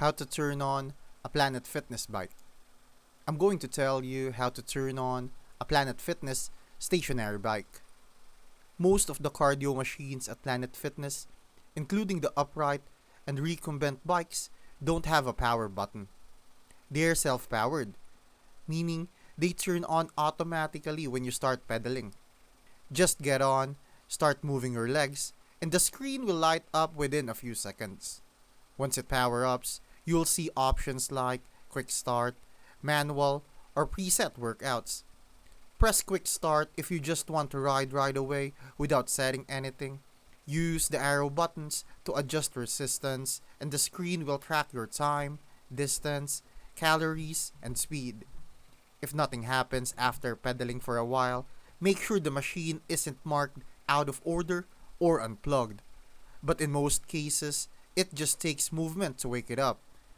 How to turn on a Planet Fitness bike. I'm going to tell you how to turn on a Planet Fitness stationary bike. Most of the cardio machines at Planet Fitness, including the upright and recumbent bikes, don't have a power button. They're self powered, meaning they turn on automatically when you start pedaling. Just get on, start moving your legs, and the screen will light up within a few seconds. Once it power ups, you'll see options like quick start, manual, or preset workouts. Press quick start if you just want to ride right away without setting anything. Use the arrow buttons to adjust resistance, and the screen will track your time, distance, calories, and speed. If nothing happens after pedaling for a while, make sure the machine isn't marked out of order or unplugged. But in most cases, it just takes movement to wake it up.